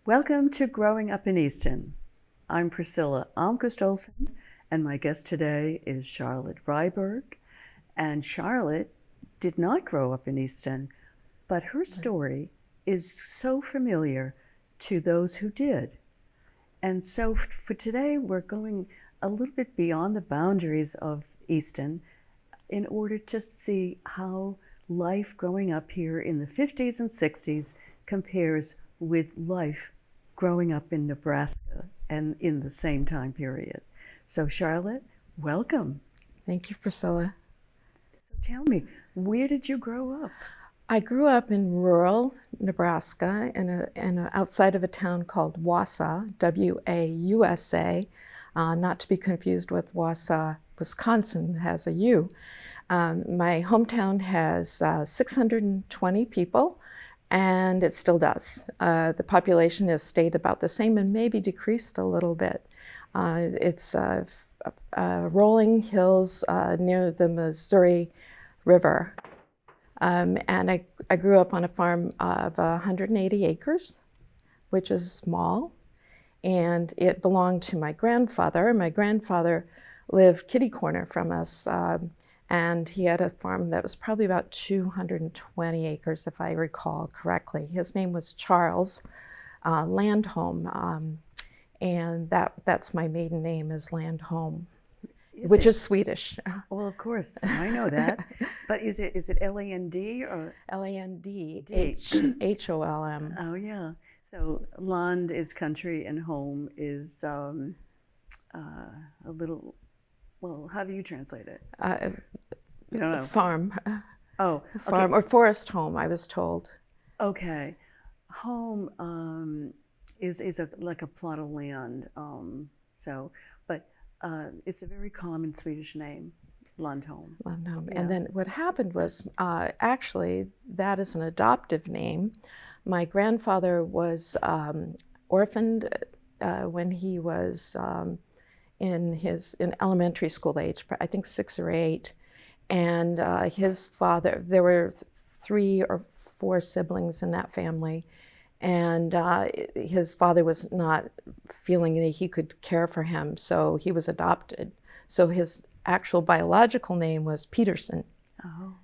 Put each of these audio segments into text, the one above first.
Welcome to Growing Up in Easton. I'm Priscilla Almquist-Olsen, and my guest today is Charlotte Rydberg. And Charlotte did not grow up in Easton, but her story is so familiar to those who did. And so for today, we're going a little bit beyond the boundaries of Easton in order to see how life growing up here in the 50s and 60s compares with life growing up in Nebraska and in the same time period. So Charlotte, welcome. Thank you, Priscilla. So tell me, where did you grow up? I grew up in rural Nebraska outside of a town called Wausau, W-A-U-S-A, not to be confused with Wausau, Wisconsin, has a U. My hometown has 620 people, and it still does. The population has stayed about the same and maybe decreased a little bit. It's rolling hills near the Missouri River. And I grew up on a farm of 180 acres, which is small, and it belonged to my grandfather. My grandfather lived kitty corner from us, and he had a farm that was probably about 220 acres, if I recall correctly. His name was Charles Landholm, and that's my maiden name is Landholm, which is Swedish. Well, of course, I know that. But is it L-A-N-D or? L-A-N-D-H-O-L-M. Oh, yeah. So land is country and home is a little, well, how do you translate it? You don't know. Farm. Oh, farm or forest home, I was told. Okay. Home is like a plot of land. But it's a very common Swedish name, Landholm. Landholm. Yeah. And then what happened was, actually, that is an adoptive name. My grandfather was orphaned when he was in elementary school age, I think 6 or 8. And his father, there were 3 or 4 siblings in that family. And his father was not feeling that he could care for him, so he was adopted. So his actual biological name was Peterson. Oh.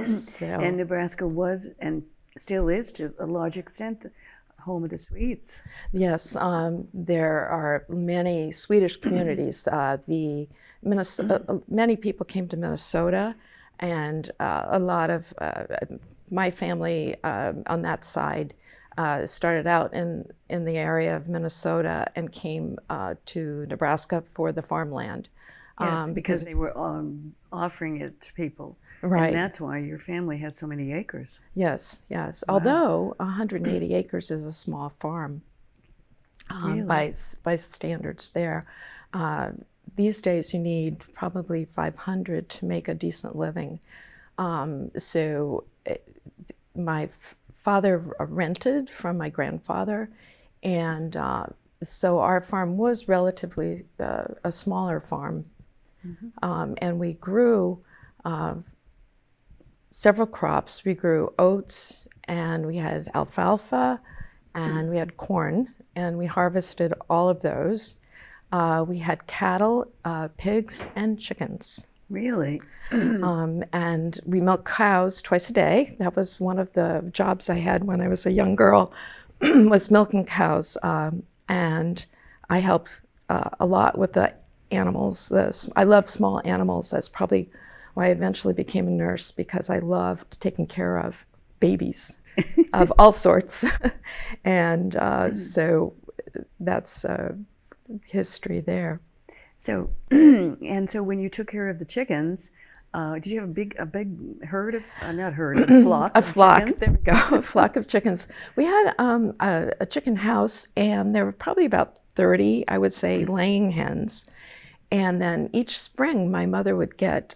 So. And Nebraska was, and still is to a large extent, the home of the Swedes. Yes, there are many Swedish communities. Many people came to Minnesota, and a lot of my family on that side started out in the area of Minnesota and came to Nebraska for the farmland. Yes, because they were offering it to people. Right. And that's why your family has so many acres. Yes, yes. Wow. Although 180 acres is a small farm Really? by standards there. These days you need probably 500 to make a decent living. My father rented from my grandfather, and so our farm was relatively a smaller farm. Mm-hmm. And we grew several crops. We grew oats, and we had alfalfa, and we had corn, and we harvested all of those. We had cattle, pigs, and chickens. Really? And we milked cows twice a day. That was one of the jobs I had when I was a young girl, was milking cows. And I helped a lot with the animals. I love small animals. That's probably why I eventually became a nurse, because I loved taking care of babies of all sorts. And so that's history there. So, and so when you took care of the chickens, did you have a big herd of, not herd, a flock A of flock, chickens? there we go, a flock of chickens. We had a chicken house, and there were probably about 30, I would say, laying hens. And then each spring, my mother would get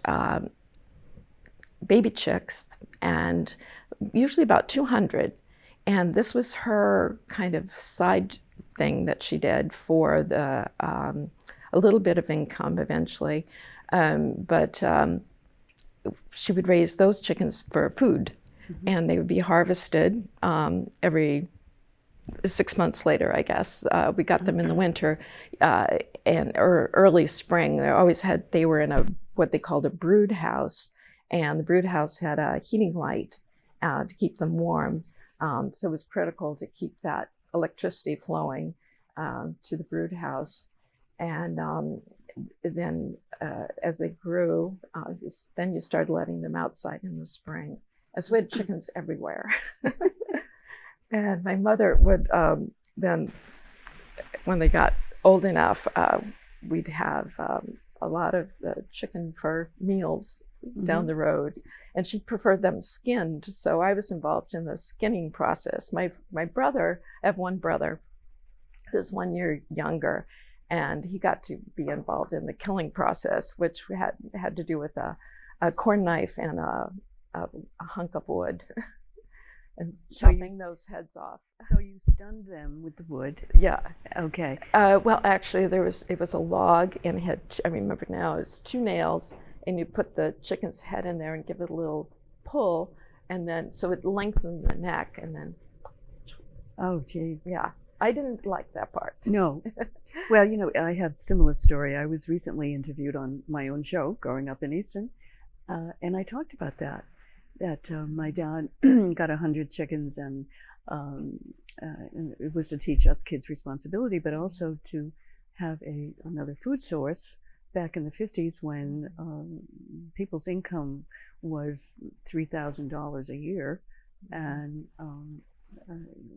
baby chicks, and usually about 200. And this was her kind of side thing that she did for the a little bit of income eventually. But she would raise those chickens for food, mm-hmm. and they would be harvested every 6 months later, I guess. We got them in the winter or early spring. They were in what they called a brood house, and the brood house had a heating light to keep them warm. So it was critical to keep that electricity flowing to the brood house. And then as they grew, then you started letting them outside in the spring. And so we had chickens everywhere. And my mother would then, when they got old enough, we'd have a lot of chicken for meals down the road. And she preferred them skinned, so I was involved in the skinning process. My brother, I have one brother who's 1 year younger, and he got to be involved in the killing process, which had to do with a corn knife and a hunk of wood. And chopping those heads off. So you stunned them with the wood? Yeah. Okay. Well, actually, it was a log, and it had, I remember now, it was 2 nails, and you put the chicken's head in there and give it a little pull, and then, so it lengthened the neck, and then. Oh, gee. Yeah. I didn't like that part. No. Well, I have a similar story. I was recently interviewed on my own show, Growing Up in Easton, and I talked about that my dad got 100 chickens, and it was to teach us kids responsibility, but also to have another food source back in the 50s when people's income was $3,000 a year, and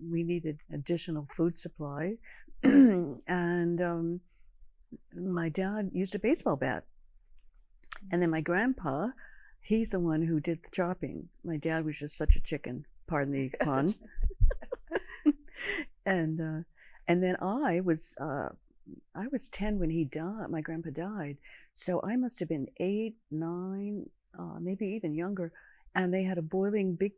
we needed additional food supply. And my dad used a baseball bat, and then my grandpa, he's the one who did the chopping. My dad was just such a chicken, pardon the pun. And then I was 10 when he died. My grandpa died, so I must have been 8, 9, maybe even younger. And they had a boiling big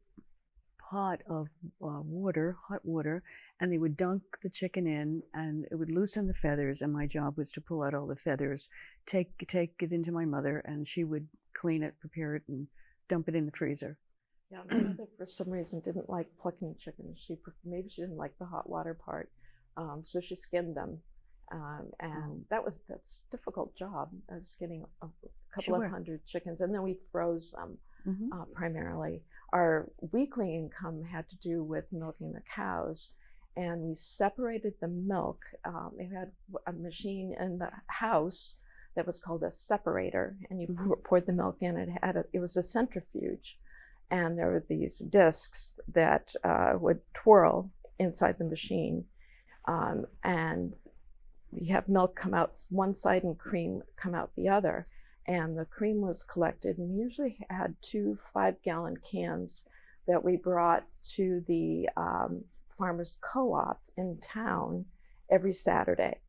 pot of water, hot water, and they would dunk the chicken in, and it would loosen the feathers. And my job was to pull out all the feathers, take it into my mother, and she would clean it, prepare it, and dump it in the freezer. Yeah, my mother for some reason didn't like plucking chickens. Maybe she didn't like the hot water part, so she skinned them, and that's a difficult job of skinning a couple of hundred chickens, and then we froze them primarily. Our weekly income had to do with milking the cows, and we separated the milk. We had a machine in the house that was called a separator, and you poured the milk in. It was a centrifuge, and there were these discs that would twirl inside the machine, and you have milk come out one side and cream come out the other. And the cream was collected, and we usually had 2 5-gallon cans that we brought to the farmers co-op in town every Saturday.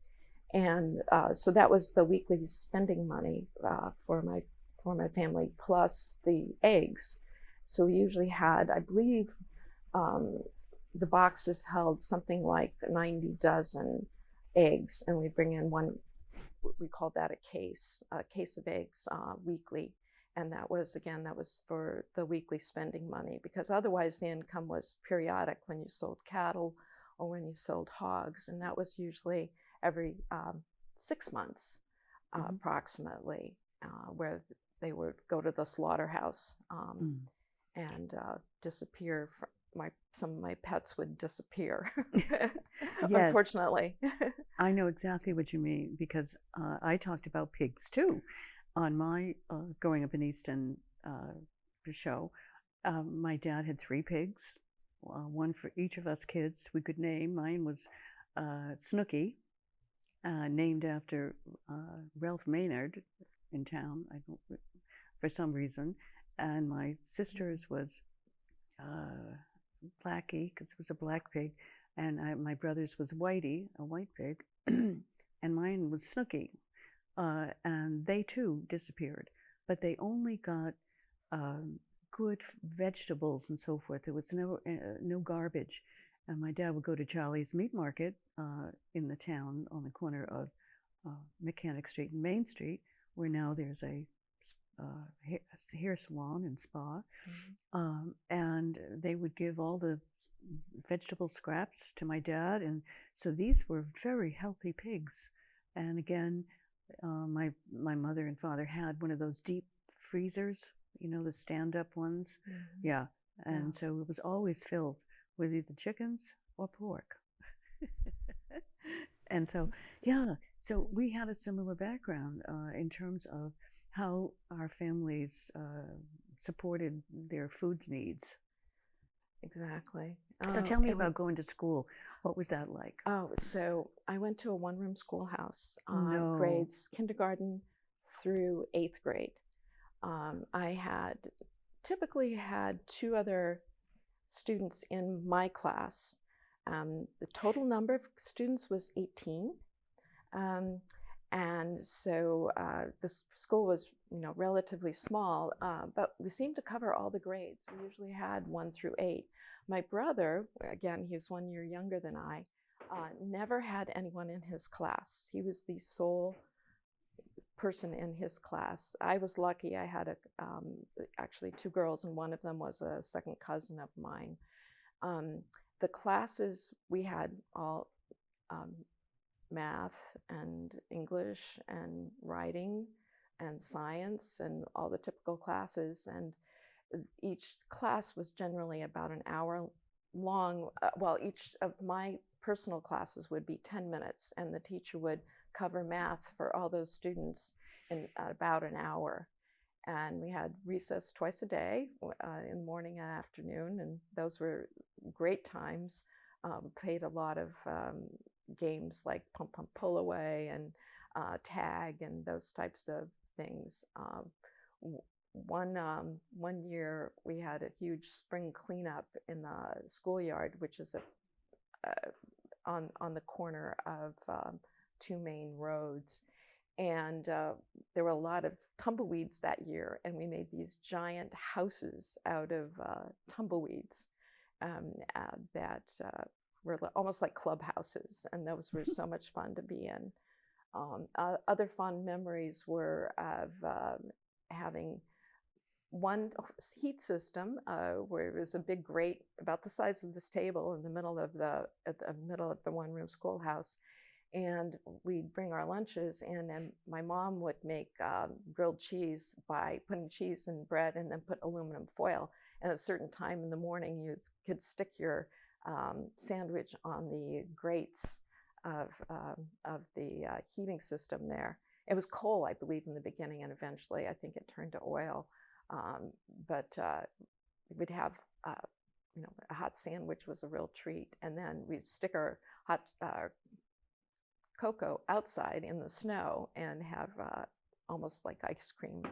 And so that was the weekly spending money for my family, plus the eggs. So we usually had, I believe, the boxes held something like 90 dozen eggs, and we bring in one. We called that a case of eggs weekly. And that was for the weekly spending money, because otherwise the income was periodic when you sold cattle or when you sold hogs. And that was usually every 6 months, approximately, where they would go to the slaughterhouse and disappear. Some of my pets would disappear, yes. Unfortunately. I know exactly what you mean, because I talked about pigs too on my Growing Up in Easton show. My dad had 3 pigs, one for each of us kids we could name. Mine was Snooky, named after Ralph Maynard in town, for some reason. And my sister's was Blackie, because it was a black pig, and my brother's was Whitey, a white pig, and mine was Snooky. And they too disappeared, but they only got good vegetables and so forth. There was no garbage. And my dad would go to Charlie's Meat Market in the town on the corner of Mechanic Street and Main Street, where now there's a hair salon and spa. And they would give all the vegetable scraps to my dad, and so these were very healthy pigs. And again, my mother and father had one of those deep freezers, the stand-up ones. Mm-hmm. Yeah, and Yeah. so it was always filled with either chickens or pork. And so, yeah, so we had a similar background in terms of how our families supported their food needs. Exactly. So tell me about going to school. What was that like? Oh, so I went to a one-room schoolhouse, No. grades kindergarten through 8th grade. I typically had 2 other students in my class. The total number of students was 18. And so this school was, relatively small, but we seemed to cover all the grades. We usually had 1 through 8. My brother, again, he was 1 year younger than I, never had anyone in his class. He was the sole person in his class. I was lucky. I had actually 2 girls, and one of them was a second cousin of mine. The classes, we had all math and English and writing and science and all the typical classes. And each class was generally about an hour long. Each of my personal classes would be 10 minutes, and the teacher would cover math for all those students in about an hour. And we had recess twice a day, in the morning and afternoon, and those were great times. Played a lot of games like Pump Pump Pull Away and tag and those types of things. One year we had a huge spring cleanup in the schoolyard, which is on the corner of 2 main roads. And there were a lot of tumbleweeds that year, and we made these giant houses out of tumbleweeds that were almost like clubhouses, and those were so much fun to be in. Other fond memories were of having one heat system where it was a big grate about the size of this table in the middle of the one-room schoolhouse. And we'd bring our lunches in, and my mom would make grilled cheese by putting cheese in bread and then put aluminum foil. And at a certain time in the morning, you could stick your sandwich on the grates of the heating system there. It was coal, I believe, in the beginning, and eventually I think it turned to oil. But we'd have, a hot sandwich was a real treat. And then we'd stick our hot cocoa outside in the snow and have almost like ice cream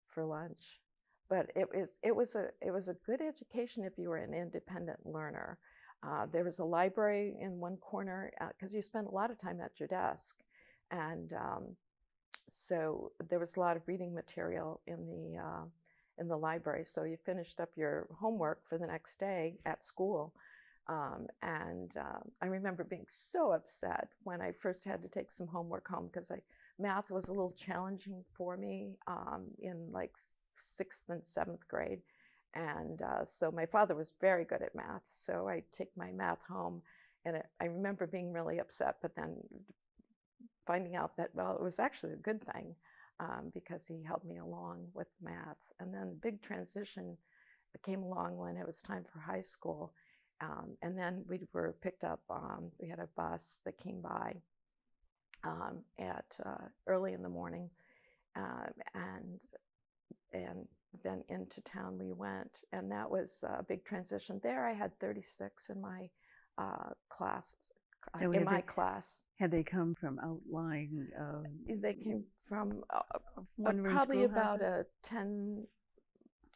for lunch. But it was a good education if you were an independent learner. There was a library in one corner because you spend a lot of time at your desk, and so there was a lot of reading material in the library. So you finished up your homework for the next day at school. I remember being so upset when I first had to take some homework home because math was a little challenging for me in like 6th and 7th grade. And so my father was very good at math. So I take my math home, and I remember being really upset, but then finding out that, well, it was actually a good thing because he helped me along with math. And then the big transition came along when it was time for high school. And then we were picked up, we had a bus that came by at early in the morning, and then into town we went, and that was a big transition. There I had 36 in my class. So in my class. Had they come from outlying? They came from one-room probably about schoolhouses?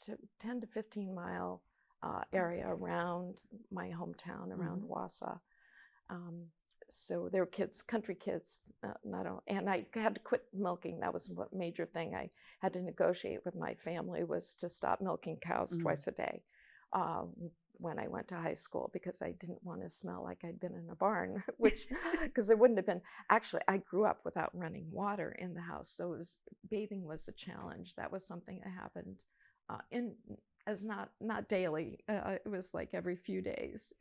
a 10 to 15 mile area around my hometown, around Wausau. So they were kids, country kids, and I had to quit milking. That was a major thing I had to negotiate with my family, was to stop milking cows twice a day when I went to high school, because I didn't want to smell like I'd been in a barn, because there wouldn't have been. Actually, I grew up without running water in the house, so bathing was a challenge. That was something that happened as not daily. It was like every few days.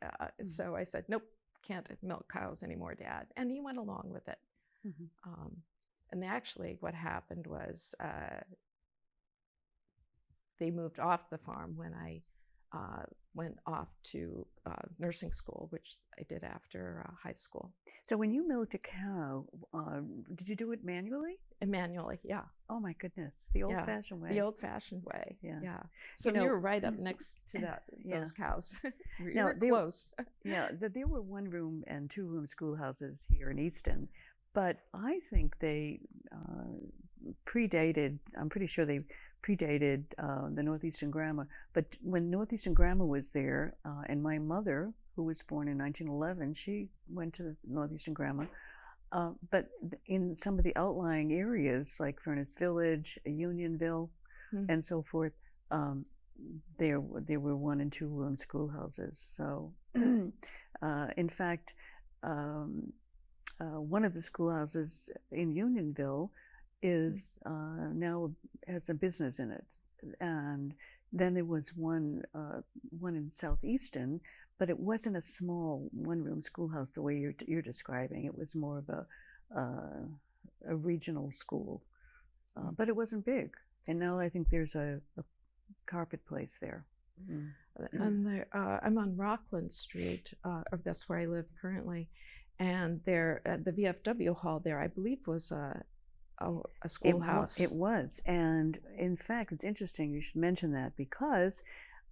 So I said, nope, can't milk cows anymore, Dad. And he went along with it. And actually what happened was they moved off the farm when I went off to nursing school, which I did after high school. So when you milked a cow, did you do it manually? Manually, yeah. Oh my goodness, the old-fashioned way. The old-fashioned way, yeah. So You you were right up next to those cows. You were close. There were 1-room and 2-room schoolhouses here in Easton, but I think they predated, I'm pretty sure they predated the Northeastern Grammar. But when Northeastern Grammar was there, and my mother, who was born in 1911, she went to the Northeastern Grammar. But in some of the outlying areas, like Furnace Village, Unionville, and so forth, there were 1- and 2-room schoolhouses. So, in fact, one of the schoolhouses in Unionville is now has a business in it, and then there was one in South Easton, but it wasn't a small 1-room schoolhouse the way you're describing. It was more of a regional school, but it wasn't big. And now I think there's a carpet place there. And I'm on Rockland Street, or that's where I live currently, and there the VFW hall there, I believe, was a schoolhouse. It was, and in fact, it's interesting you should mention that, because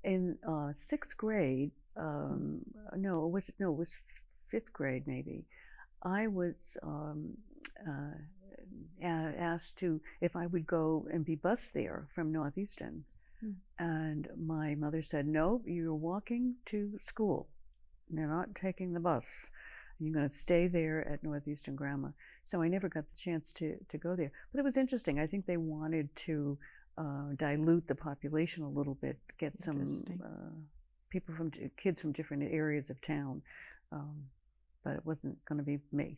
in 6th grade, it was 5th grade maybe, I was asked if I would go and be bused there from Northeastern. And my mother said, no, you're walking to school. You're not taking the bus. You're going to stay there at Northeastern Grammar. So I never got the chance to go there. But it was interesting. I think they wanted to dilute the population a little bit, get some kids from different areas of town. But it wasn't going to be me.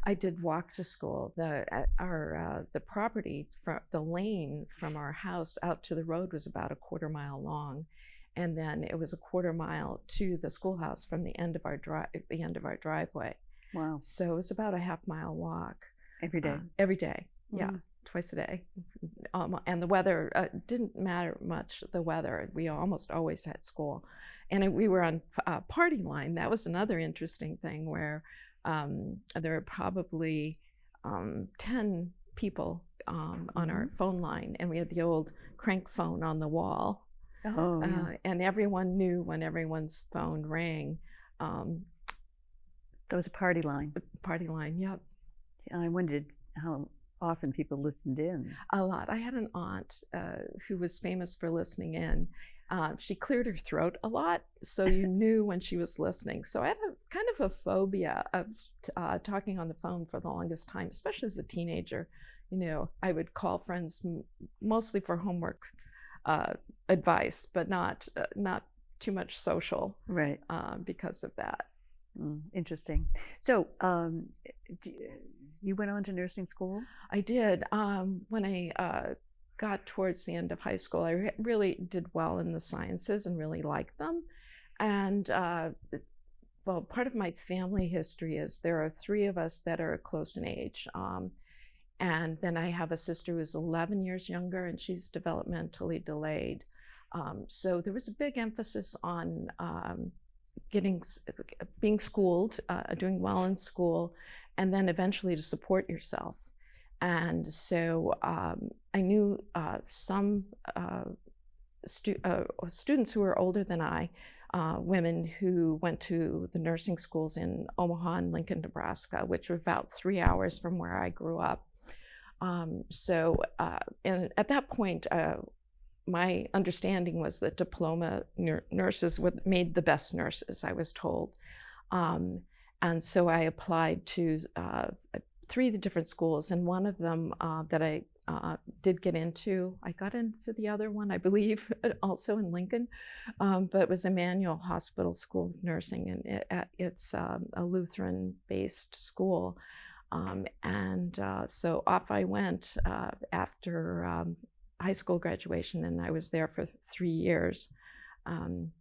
I did walk to school. The property, the lane from our house out to the road was about a 1/4 mile long, and then it was a 1/4 mile to the schoolhouse from the end of our driveway. Wow! So it was about a 1/2 mile walk every day. Every day, yeah, twice a day. And the weather didn't matter much. The weather, we almost always had school, and we were on party line. That was another interesting thing where. There were probably 10 people on our phone line, and we had the old crank phone on the wall. And everyone knew when everyone's phone rang. That was a party line. Party line, yep. I wondered how often people listened in. A lot. I had an aunt who was famous for listening in. She cleared her throat a lot, so you knew when she was listening. So I had kind of a phobia of talking on the phone for the longest time, especially as a teenager. You know, I would call friends mostly for homework advice, but not too much social, right? Because of that. Interesting. So you went on to nursing school? I did. When I got towards the end of high school, I really did well in the sciences and really liked them. And well, part of my family history is there are 3 of us that are close in age. And then I have a sister who's 11 years younger, and she's developmentally delayed. So there was a big emphasis on being schooled, doing well in school, and then eventually to support yourself. And so I knew some students who were older than I, women who went to the nursing schools in Omaha and Lincoln, Nebraska, which were about 3 hours from where I grew up. And at that point, my understanding was that diploma nurses made the best nurses, I was told. And so I applied to 3 different schools, and one of them that I did get into, I got into the other one, I believe, also in Lincoln, but it was Emmanuel Hospital School of Nursing, and it's a Lutheran-based school. So off I went after high school graduation, and I was there for 3 years. And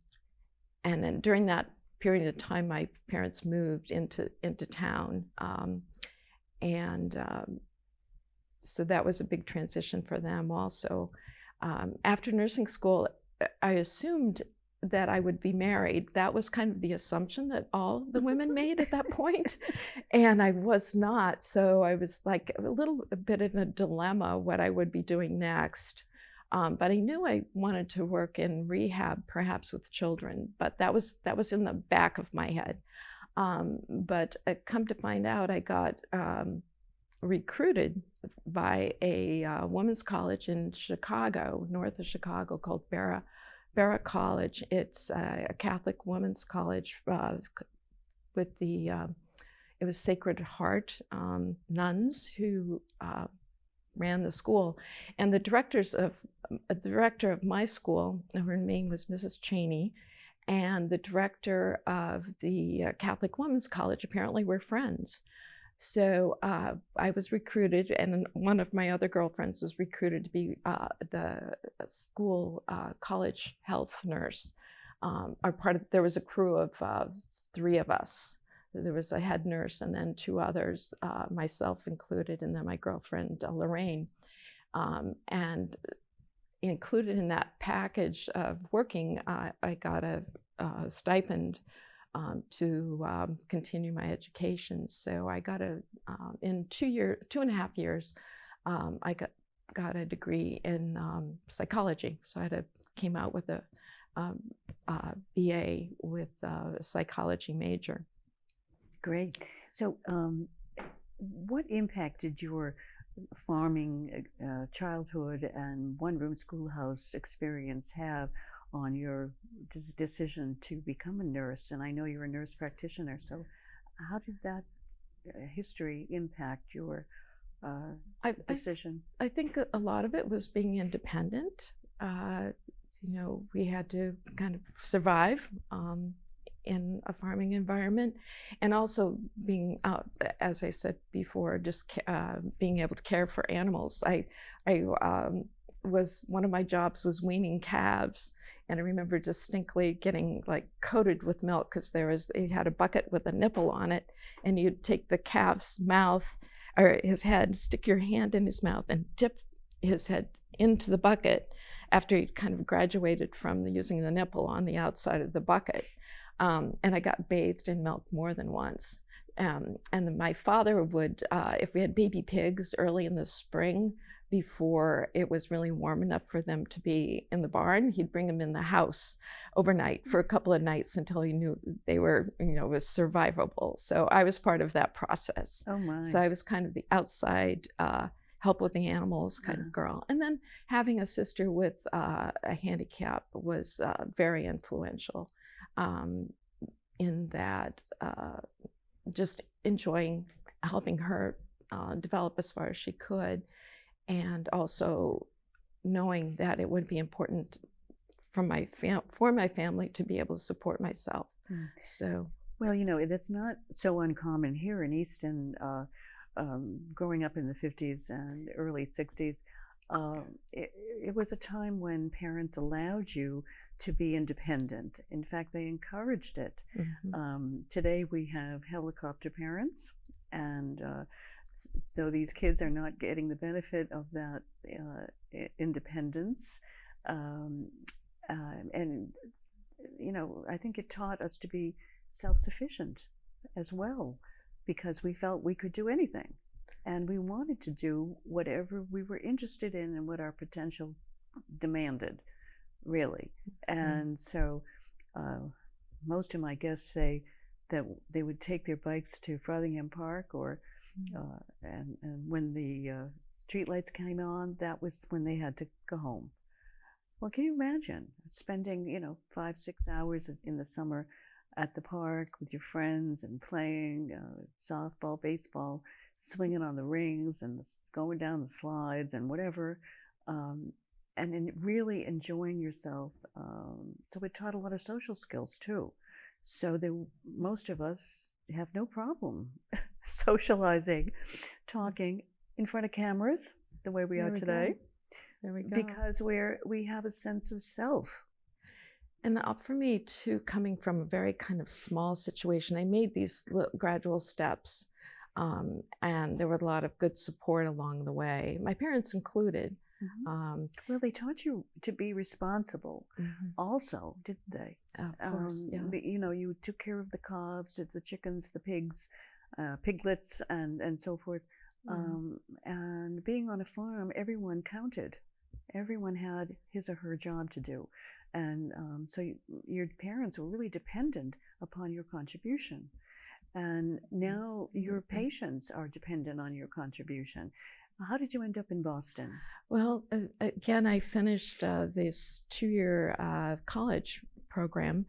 then during that period of time, my parents moved into town, and so that was a big transition for them also. After nursing school, I assumed that I would be married. That was kind of the assumption that all the women made at that point, and I was not. So I was like a bit of a dilemma what I would be doing next. But I knew I wanted to work in rehab, perhaps with children. But that was in the back of my head. But come to find out, I got recruited by a women's college in Chicago, north of Chicago, called Barra College. It's a Catholic women's college with the, it was Sacred Heart nuns who ran the school. And the director of my school, her name was Mrs. Cheney, and the director of the Catholic Women's College apparently were friends. So I was recruited, and one of my other girlfriends was recruited to be the school college health nurse. There was a crew of 3 of us. There was a head nurse and then 2 others, myself included, and then my girlfriend, Lorraine. And included in that package of working, I got a stipend to continue my education. So I got in 2.5 years, I got a degree in psychology. So I came out with a BA with a psychology major. Great. So what impact did your farming childhood and one-room schoolhouse experience have on your decision to become a nurse? And I know you're a nurse practitioner, so how did that history impact your decision? I think a lot of it was being independent. We had to kind of survive in a farming environment, and also being out, as I said before, just being able to care for animals. One of my jobs was weaning calves, and I remember distinctly getting like coated with milk because they had a bucket with a nipple on it, and you'd take the calf's mouth or his head, stick your hand in his mouth, and dip his head into the bucket after he'd kind of graduated from using the nipple on the outside of the bucket. And I got bathed in milk more than once. And then my father would, if we had baby pigs early in the spring, before it was really warm enough for them to be in the barn, he'd bring them in the house overnight for a couple of nights until he knew they were, was survivable. So I was part of that process. Oh my. So I was kind of the outside help with the animals kind of girl. And then having a sister with a handicap was very influential in that just enjoying helping her develop as far as she could, and also knowing that it would be important for my family to be able to support myself. So, well, that's not so uncommon here in Easton. Growing up in the 50s and early 60s, it was a time when parents allowed you to be independent. In fact, they encouraged it. mm-hmm. Today we have helicopter parents, and so these kids are not getting the benefit of that independence. And I think it taught us to be self-sufficient as well, because we felt we could do anything, and we wanted to do whatever we were interested in and what our potential demanded, really. And so most of my guests say that they would take their bikes to Frothingham Park, or and when the streetlights came on, that was when they had to go home. Well, can you imagine spending 5-6 hours in the summer at the park with your friends and playing softball, baseball, swinging on the rings and going down the slides and whatever, and really enjoying yourself. So it taught a lot of social skills too. So most of us have no problem socializing, talking in front of cameras the way we are today. There we go. Because we have a sense of self. And for me, too, coming from a very kind of small situation, I made these gradual steps, and there were a lot of good support along the way, my parents included. Mm-hmm. Well, they taught you to be responsible also, didn't they? Of course, yeah. You know, you took care of the calves, the chickens, the pigs, piglets, and so forth. And being on a farm, everyone counted. Everyone had his or her job to do. And so your parents were really dependent upon your contribution. And now your patients are dependent on your contribution. How did you end up in Boston? Well, again, I finished this 2-year college program.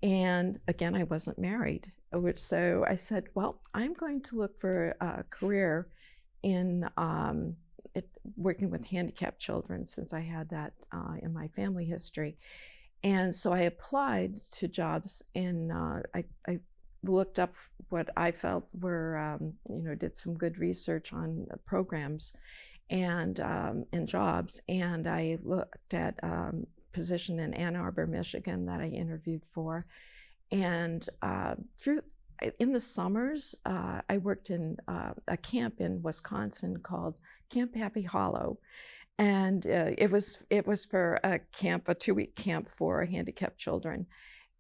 And again, I wasn't married. So I said, well, I'm going to look for a career in working with handicapped children, since I had that in my family history. And so I applied to jobs in, I looked up what I felt were, did some good research on programs and jobs. And I looked at position in Ann Arbor, Michigan that I interviewed for. And in the summers, I worked in a camp in Wisconsin called Camp Happy Hollow. And it was for a 2-week camp for handicapped children.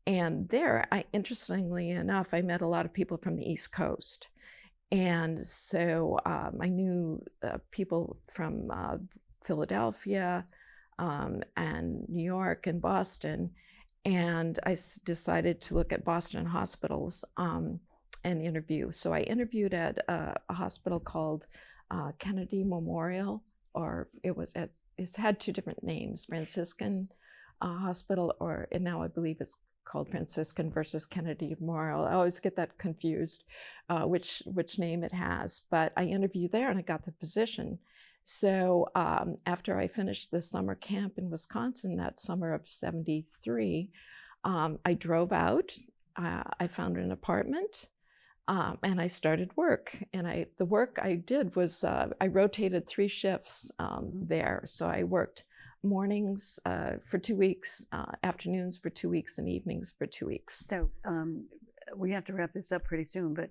And there, interestingly enough, I met a lot of people from the East Coast. And so I knew people from Philadelphia and New York and Boston. And I decided to look at Boston hospitals and interview. So I interviewed at a hospital called Kennedy Memorial, or it's had 2 different names, Franciscan Hospital, and now I believe it's called Franciscan versus Kennedy Memorial. I always get that confused, which name it has. But I interviewed there and I got the position. So after I finished the summer camp in Wisconsin that summer of '73, I drove out. I found an apartment, and I started work. And the work I did was I rotated 3 shifts there. So I worked mornings for 2 weeks, afternoons for 2 weeks, and evenings for 2 weeks. So we have to wrap this up pretty soon, but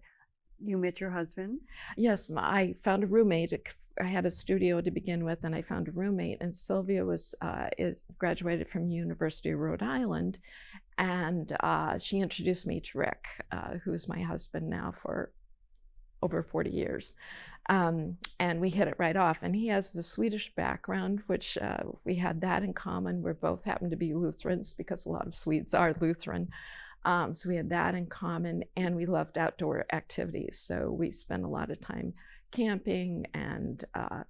you met your husband? Yes, I found a roommate. I had a studio to begin with, and I found a roommate. And Sylvia is graduated from University of Rhode Island, and she introduced me to Rick, who's my husband now for over 40 years. And we hit it right off. And he has the Swedish background, which we had that in common. We both happened to be Lutherans, because a lot of Swedes are Lutheran. So we had that in common, and we loved outdoor activities. So we spent a lot of time camping, and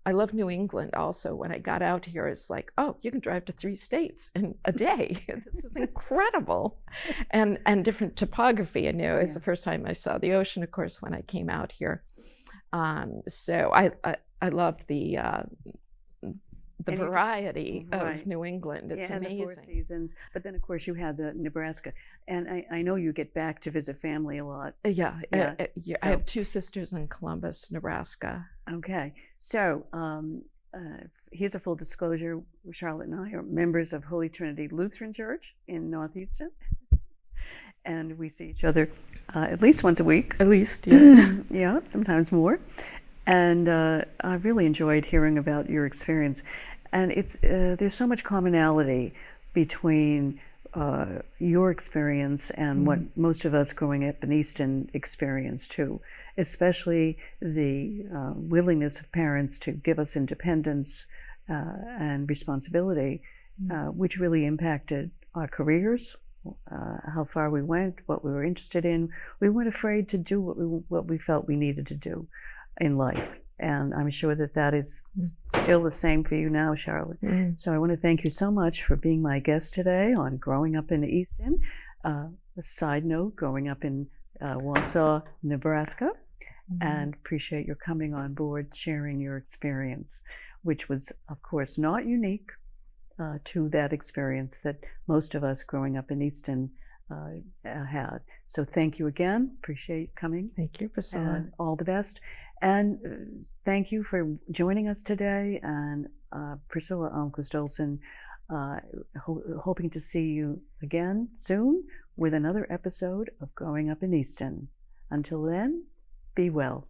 I love New England also. When I got out here, it's like, oh, you can drive to 3 states in a day. This is incredible. And different topography. I know it's the first time I saw the ocean, of course, when I came out here. So I love the variety of New England. It's amazing. The 4 seasons. But then, of course, you had the Nebraska. And I know you get back to visit family a lot. Yeah. I have 2 sisters in Columbus, Nebraska. Okay. So here's a full disclosure. Charlotte and I are members of Holy Trinity Lutheran Church in Northeastern. And we see each other at least once a week. At least, yeah. Yeah, sometimes more. And I really enjoyed hearing about your experience. And there's so much commonality between your experience and what most of us growing up in Easton experienced too, especially the willingness of parents to give us independence and responsibility, which really impacted our careers, how far we went, what we were interested in. We weren't afraid to do what we felt we needed to do in life. And I'm sure that is still the same for you now, Charlotte. So I want to thank you so much for being my guest today on Growing Up in Easton. A side note, growing up in Wausau, Nebraska, and appreciate your coming on board, sharing your experience, which was, of course, not unique to that experience that most of us growing up in Easton had. So thank you again. Appreciate coming. Thank you, Priscilla. All the best. And thank you for joining us today. And Priscilla Almquist-Olsen, hoping to see you again soon with another episode of Growing Up in Easton. Until then, be well.